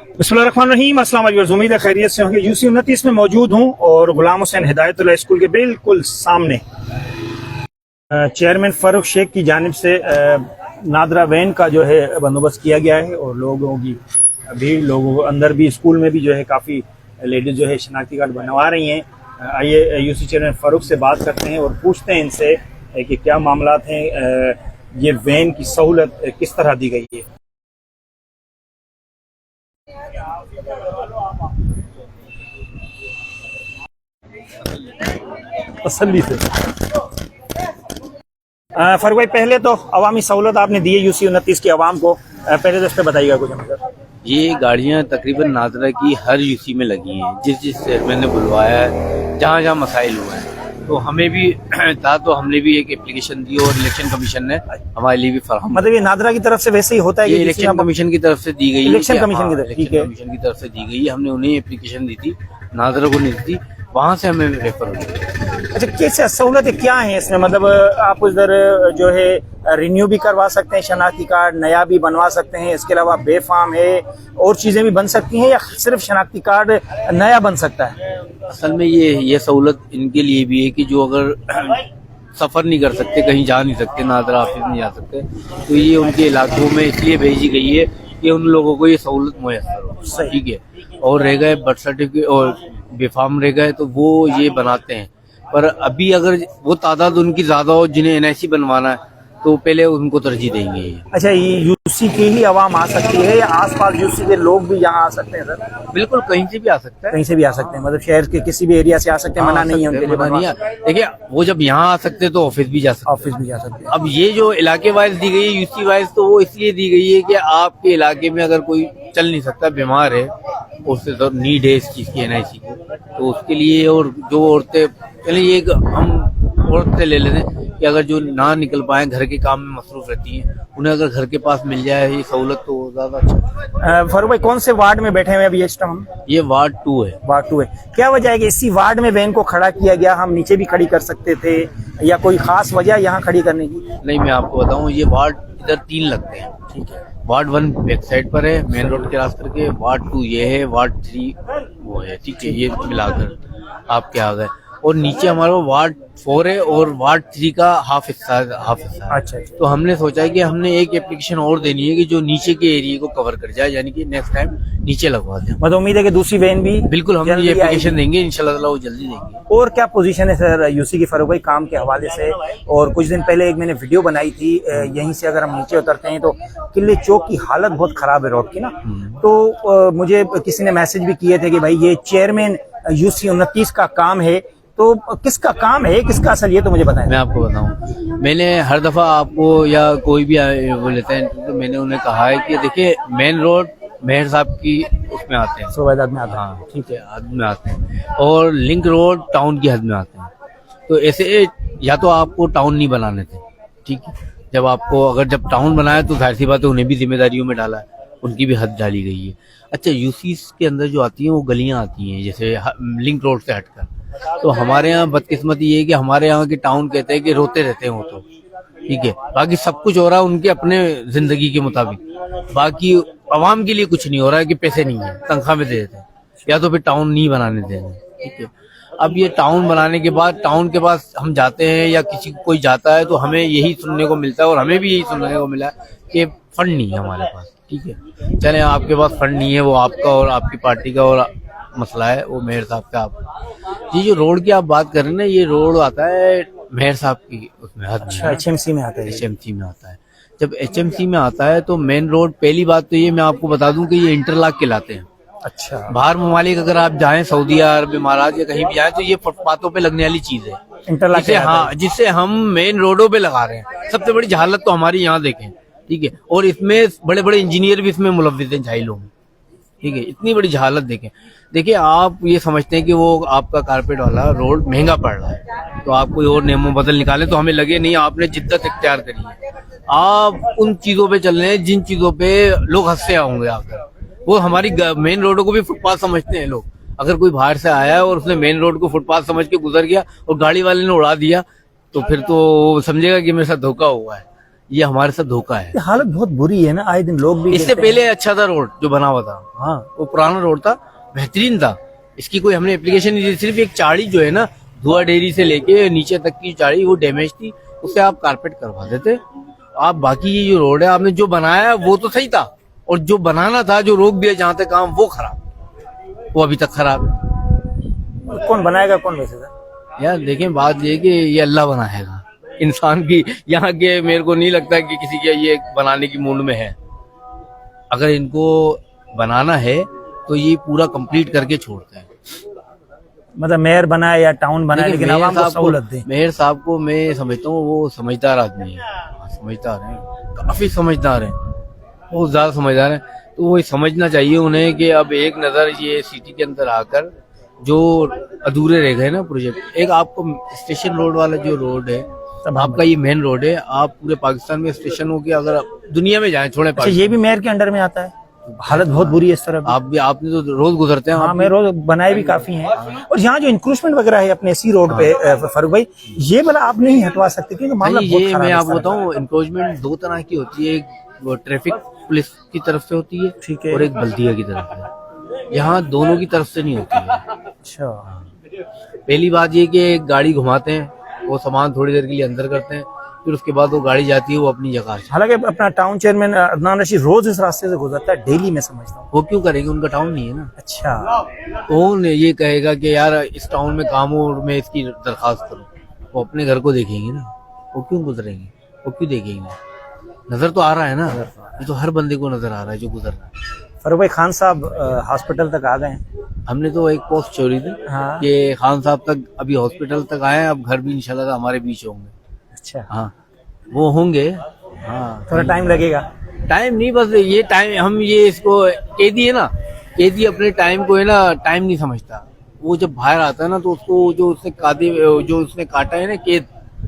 बिस्मिल्लाहिर्रहमानिर्रहीम। अस्सलाम वालेकुम। उम्मीद है खैरियत से होंगे। यूसी 29 में मौजूद हूँ और गुलाम हुसैन हिदायतुल्लाह स्कूल के बिल्कुल सामने चेयरमैन फारूक शेख की जानिब से नादरा वैन का जो है बंदोबस्त किया गया है और लोगों की भीड़, लोगों को अंदर भी स्कूल में भी जो है काफ़ी लेडीज जो है शनाख्ती कार्ड बनवा रही हैं। आइए यूसी चेयरमैन फारूक से बात करते हैं और पूछते हैं इनसे कि क्या मामलात हैं, ये वैन की सहूलत किस तरह दी गई है। तसल्ली से फारूक भाई, पहले तो अवामी सहूलत आपने दी है यूसी 29 की आवाम को, पहले तो इस पर बताइएगा कुछ हमें। ये गाड़ियां तकरीबन नादरा की हर यूसी में लगी हैं, जिस जिस चेयरमैन ने बुलवाया है, जहाँ जहाँ मसाइल हुए हैं तो हमें भी था, तो हमने भी एक एप्लीकेशन दी और इलेक्शन कमीशन ने हमारे लिए भी फराहम। मतलब ये नादरा की तरफ से वैसे ही होता है, ये इलेक्शन कमीशन की तरफ से दी गई है। इलेक्शन कमीशन की तरफ से दी गई है। हमने उन्हें एप्लीकेशन दी थी, नादरा को नहीं दी थी, वहाँ से हमें रेफर हो गया। अच्छा, कैसे सहूलतें क्या हैं इसमें? मतलब आप उधर जो है रिन्यू भी करवा सकते हैं, शनाख्ती कार्ड नया भी बनवा सकते हैं, इसके अलावा बेफाम है और चीज़ें भी बन सकती हैं, या सिर्फ शनाख्ती कार्ड नया बन सकता है? असल में ये सहूलत इनके लिए भी है कि जो अगर सफ़र नहीं कर सकते, कहीं जा नहीं सकते, नादरा ऑफिस नहीं जा सकते, तो ये उनके इलाकों में इसलिए भेजी गई है कि उन लोगों को ये सहूलत मुयस्सर हो। ठीक है। और रह गए बर्थ सर्टिफिकेट और बेफाम रह गए तो वो ये बनाते हैं, पर अभी अगर वो तादाद उनकी ज्यादा हो जिन्हें एनआईसी बनवाना है तो पहले उनको तरजीह देंगे। अच्छा, ये यूसी की ही आवाम आ सकती है या आसपास यूसी के लोग भी यहाँ आ सकते हैं सर? बिल्कुल, कहीं से भी आ सकता है। कहीं से भी आ सकते हैं, मतलब शहर के किसी भी एरिया से आ सकते हैं, मना नहीं है उनके लिए? मना नहीं है। देखिए, वो जब यहाँ आ सकते हैं तो ऑफिस भी जा सकते हैं। अब ये जो इलाके वाइज दी गई है, यूसी वाइज, तो वो इसलिए दी गई है कि आपके इलाके में अगर कोई चल नहीं सकता, बीमार है, उससे तो नीड है इस चीज की, एनआईसी की, तो उसके लिए। और जो औरतें, चलिए एक हम औरतें ले लेते हैं कि अगर जो ना निकल पाए, घर के काम में मसरूफ रहती हैं, उन्हें अगर घर के पास मिल जाए ये सहूलत तो ज्यादा अच्छा। फारूक भाई, कौन से वार्ड में बैठे हुए अभी इस टाइम? ये वार्ड 2 है। वार्ड 2 है। क्या वजह है कि इसी वार्ड में वैन को खड़ा किया गया? हम नीचे भी खड़ी कर सकते थे, या कोई खास वजह यहाँ खड़ी करने की? नहीं, मैं आपको बताऊँ, ये वार्ड इधर 3 लगते हैं। ठीक है। वार्ड 1 बैक साइड पर है, मेन रोड के क्रॉस करके। वार्ड 2 ये है, वार्ड 3 वो है। ठीक है, ये मिलाकर आपके आ गए। और नीचे हमारा वार्ड 4 है और वार्ड 3 का हाफ हिस्सा। अच्छा। तो हमने सोचा है कि हमने एक एप्लीकेशन और देनी है कि जो नीचे के एरिया को कवर कर जाए, यानी कि नेक्स्ट टाइम नीचे लगवा दें। मतलब उम्मीद है कि दूसरी वैन भी बिल्कुल हम ये एप्लीकेशन देंगे, इंशाल्लाह ताला वो जल्दी देंगे। और क्या पोजीशन है सर यूसी की फारूक भाई काम के हवाले से? और कुछ दिन पहले एक मैंने वीडियो बनाई थी, यहीं से अगर हम नीचे उतरते हैं तो किले चौक की हालत बहुत खराब है रोड की ना। तो मुझे किसी ने मैसेज भी किए थे कि भाई ये चेयरमैन यूसी 29 का काम है, तो किसका काम है, किसका असल, ये तो मुझे बताएं। मैं आपको बताऊं, मैंने हर दफा आपको या कोई भी वो लेते हैं तो मैंने उन्हें कहा है कि देखिए, मेन रोड मेहर साहब की उसमें आते हैं, सोबेदार में आते हैं। हाँ, ठीक है, हद में आते हैं, और लिंक रोड टाउन की हद में आते हैं। तो ऐसे या तो आपको टाउन नहीं बनाने थे। ठीक है। जब आपको अगर जब टाउन बनाया तो जाहिर सी बात है उन्हें भी जिम्मेदारियों में डाला है, उनकी भी हद डाली गई है। अच्छा, यूसी के अंदर जो आती हैं वो गलियां आती हैं, जैसे लिंक रोड से हटकर। तो हमारे यहाँ बदकिस्मती ये है कि हमारे यहाँ के टाउन कहते हैं कि रोते रहते हैं वो तो। ठीक है। बाकी सब कुछ हो रहा है उनके अपने जिंदगी के मुताबिक, बाकी आवाम के लिए कुछ नहीं हो रहा है कि पैसे नहीं है, तनख्वाह में दे देते हैं, या तो फिर टाउन नहीं बनाने दे रहे। ठीक है। अब ये टाउन बनाने के बाद टाउन के पास हम जाते हैं या किसी कोई जाता है तो हमें यही सुनने को मिलता है, और हमें भी यही सुनने को मिला कि फंड नहीं है हमारे पास। ठीक है। चले, आपके पास फंड नहीं है, वो आपका और आपकी पार्टी का और मसला है, वो मेयर साहब का। आप ये जो रोड की आप बात कर रहे हैं ना, ये रोड आता है मेयर साहब की उसमें हद में। अच्छा, HMC में आता है? HMC में आता है। जब HMC में आता है तो मेन रोड, पहली बात तो ये मैं आपको बता दूं कि ये इंटरलॉक कहलाते हैं। अच्छा। बाहर ममालिक अगर आप जाएं, सऊदी अरब, इमारात या कहीं भी जाएं, तो ये फुटपाथों पे लगने वाली चीज है, इंटरलॉक। हाँ, जिससे हम मेन रोडों पे लगा रहे हैं। सबसे बड़ी जहालत तो हमारी यहाँ देखें। ठीक है। और इसमें बड़े बड़े इंजीनियर भी इसमें मुलव्विस हैं, झाइलों में। ठीक है। इतनी बड़ी जहालत देखें। देखिए, आप ये समझते हैं कि वो आपका कारपेट वाला रोड महंगा पड़ रहा है तो आप कोई और नेमो बदल निकाले, तो हमें लगे नहीं आपने जिद्दत इख्तियार करी है। आप उन चीजों पे चल रहे हैं जिन चीजों पे लोग हंसते होंगे आकर। वो हमारी मेन रोडों को भी फुटपाथ समझते हैं लोग। अगर कोई बाहर से आया है और उसने मेन रोड को फुटपाथ समझ के गुजर गया और गाड़ी वाले ने उड़ा दिया, तो फिर तो समझेगा कि मेरे साथ धोखा हुआ है। ये हमारे साथ धोखा है। ये हालत बहुत बुरी है ना, आए दिन लोग भी इससे पहले अच्छा था रोड जो बना हुआ था, हाँ वो पुराना रोड था, बेहतरीन था। इसकी कोई हमने एप्लीकेशन नहीं दी, सिर्फ एक चाड़ी जो है ना धुआ डेयरी से लेके नीचे तक की चाड़ी वो डैमेज थी, उससे आप कारपेट करवा देते आप। बाकी ये जो रोड है आपने जो बनाया वो तो सही था, और जो बनाना था जो रोक दिया जहां तक काम वो खराब, वो अभी तक खराब है। कौन बनाएगा कौन वैसे सर? यार देखें बात ये कि ये अल्लाह बनाएगा इंसान की, यहाँ के मेरे को नहीं लगता कि किसी के ये बनाने की मूड में है। अगर इनको बनाना है तो ये पूरा कंप्लीट करके छोड़ते हैं। मतलब मेयर बनाए या टाउन बनाए, लेकिन आवाम को सहूलत दे। मेयर साहब को मैं समझता हूँ वो समझदार आदमी है, समझदार है, काफी समझदार है, बहुत ज्यादा समझदार है। तो वो समझना चाहिए उन्हें कि अब एक नजर ये सिटी के अंदर आकर जो अधूरे रह गए ना प्रोजेक्ट, एक आपको स्टेशन रोड वाला जो रोड है आपका ये मेन रोड है, आप पूरे पाकिस्तान में स्टेशन हो के अगर आप दुनिया में जाएं छोड़े अच्छा, ये भी मेयर के अंडर में आता है? हालत बहुत बुरी है इस तरफ। आपने तो रोज गुजरते हैं। हाँ, मैं रोज बनाए भी काफी हैं। और यहाँ जो इंक्रोचमेंट वगैरह है अपने इसी रोड पे फारूक भाई, ये वाला आप नहीं हटवा सकते क्योंकि मामला बहुत ये खराब मैं है। आपको बताऊँ इंक्रोचमेंट दो तरह की होती है, एक वो ट्रैफिक पुलिस की तरफ से होती है, ठीक है, और एक बल्दिया की तरफ से। यहाँ दोनों की तरफ से नहीं होती है। अच्छा, पहली बात ये कि गाड़ी घुमाते हैं, वो सामान थोड़ी देर के लिए अंदर करते हैं, फिर उसके बाद वो गाड़ी जाती है वो अपनी जगह से। हालांकि अपना टाउन चेयरमैन अदनान रशीद रोज इस रास्ते से गुजरता है, डेली मैं समझता हूँ। वो क्यों करेंगे, उनका टाउन नहीं है ना। अच्छा, कौन ये कहेगा कि यार इस टाउन में काम हो और मैं इसकी दरखास्त करूँ? वो अपने घर को देखेंगे ना, वो क्यों गुजरेंगे, वो क्यों देखेंगे? नजर तो आ रहा है ना, ये तो हर बंदे को नजर आ रहा है जो गुजर रहा है। फारूक भाई, खान साहब हॉस्पिटल तक आ गए हैं। हमने तो एक पोस्ट छोड़ी थी हाँ। कि खान साहब तक अभी हॉस्पिटल तक आए, अब घर भी इंशाल्लाह हमारे बीच होंगे। अच्छा, हाँ वो होंगे, हाँ थोड़ा टाइम लगेगा। टाइम नहीं, बस ये टाइम हम ये इसको कैदी है ना, कैदी अपने टाइम को है ना टाइम नहीं समझता। वो जब बाहर आता है ना तो उसको जो उसने काटा है ना कैद,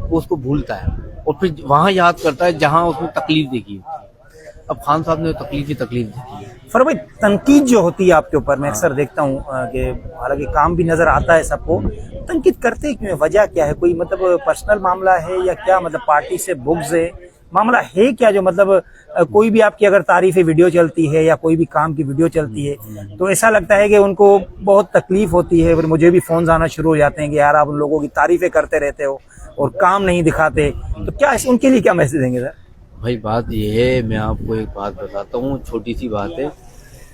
वो उसको भूलता है और फिर वहां याद करता है जहां उसने तकलीफ देखी। अब खान साहब ने तकलीफ देखी है। फारूक भाई, तनकीद जो होती है आपके ऊपर, मैं अक्सर देखता हूँ कि हालांकि काम भी नजर आता है सबको, तनकीद करते क्यों, वजह क्या है? कोई मतलब पर्सनल मामला है या क्या, मतलब पार्टी से बुग्ज है, मामला है क्या? जो मतलब कोई भी आपकी अगर तारीफ वीडियो चलती है या कोई भी काम की वीडियो चलती है तो ऐसा लगता है कि उनको बहुत तकलीफ होती है। फिर मुझे भी फोन आना शुरू हो जाते हैं कि यार आप उन लोगों की तारीफें करते रहते हो और काम नहीं दिखाते, तो क्या उनके लिए क्या मैसेज देंगे सर? भाई बात ये है, मैं आपको एक बात बताता हूँ, छोटी सी बात है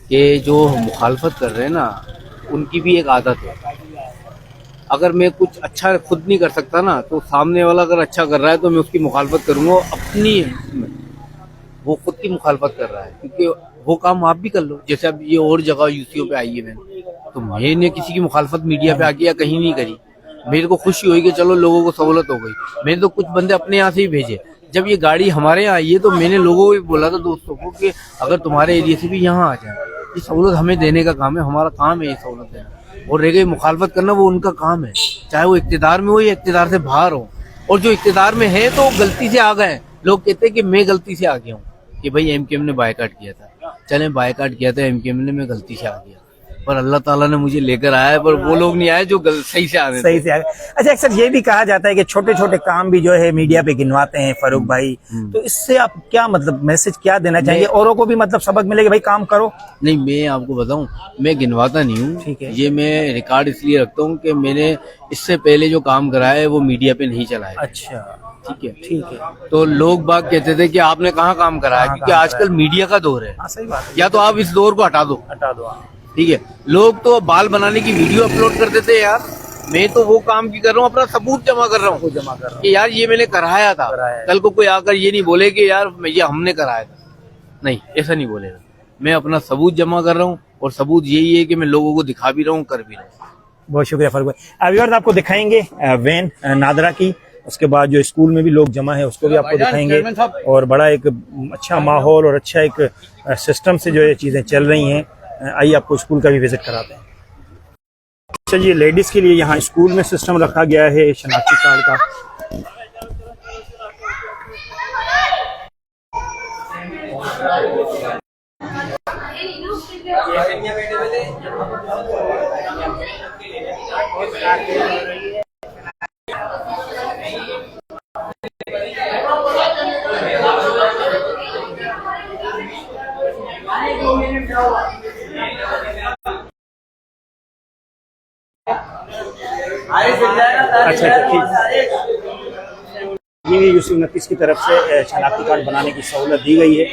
कि जो मुखालफत कर रहे हैं ना उनकी भी एक आदत है। अगर मैं कुछ अच्छा खुद नहीं कर सकता ना तो सामने वाला अगर अच्छा कर रहा है तो मैं उसकी मुखालफत करूंगा अपनी। वो खुद की मुखालफत कर रहा है क्योंकि वो काम आप भी कर लो। जैसे अब ये और जगह यूसीओ पे आई है मैंने, तो मैंने किसी की मुखालफत मीडिया पे आके या कहीं नहीं करी। मेरे को खुशी हुई कि चलो लोगों को सहूलत हो गई। मैंने तो कुछ बंदे अपने यहाँ से ही भेजे। जब ये गाड़ी हमारे यहाँ आई है तो मैंने लोगों को भी बोला था, दोस्तों को, कि अगर तुम्हारे एरिया से भी यहाँ आ जाए, ये सहूलत हमें देने का काम है, हमारा काम है ये सहूलत देना। और रह गई मुखालफत करना, वो उनका काम है, चाहे वो इक्तिदार में हो या इक्तिदार से बाहर हो। और जो इक्तिदार में है तो गलती से आ गए, लोग कहते हैं कि मैं गलती से आ गया हूँ कि भाई एमकेएम ने बायकाट किया था, चले बायकाट किया था एमकेएम ने, मैं गलती से आ गया, पर अल्लाह ताला ने मुझे लेकर आया है, पर वो लोग नहीं आए जो सही से आ गए। सही से आ गए। अच्छा, अक्सर ये भी कहा जाता है कि छोटे छोटे काम भी जो है मीडिया पे गिनवाते हैं फारूक भाई, तो इससे आप क्या मतलब मैसेज क्या देना चाहिए? औरों को भी मतलब सबक मिलेगा भाई काम करो? नहीं, मैं आपको बताऊं, मैं गिनवाता नहीं हूँ, ठीक है, ये मैं रिकॉर्ड इसलिए रखता हूँ कि मैंने इससे पहले जो काम कराया है वो मीडिया पे नहीं चलाया। अच्छा, ठीक है, ठीक है। तो लोग बाग कहते थे कि आपने कहाँ काम कराया, क्योंकि आजकल मीडिया का दौर है। हाँ, सही बात है। या तो आप इस दौर को हटा दो, ठीक है। लोग तो बाल बनाने की वीडियो अपलोड कर देते हैं यार, मैं तो वो काम की कर रहा हूँ, अपना सबूत जमा कर रहा हूँ कि यार ये मैंने कराया था। कल को कोई आकर ये नहीं बोले कि यार ये हमने कराया था, नहीं, ऐसा नहीं बोलेगा। मैं अपना सबूत जमा कर रहा हूँ और सबूत यही है कि मैं लोगों को दिखा भी रहा हूँ, कर भी रहा हूँ। बहुत शुक्रिया फारूक भाई। अभी आपको दिखाएंगे वैन नादरा की, उसके बाद जो स्कूल में भी लोग जमा है उसको भी आपको दिखाएंगे, और बड़ा एक अच्छा माहौल और अच्छा एक सिस्टम से जो ये चीजें चल रही हैं। आइए आपको स्कूल का भी विजिट कराते हैं। अच्छा जी, लेडीज के लिए यहाँ स्कूल में सिस्टम रखा गया है शनाख्ती कार्ड का। अच्छा ठीक। ये यूसी 29 की तरफ से शनाख्ती कार्ड बनाने की सहूलत दी गई है।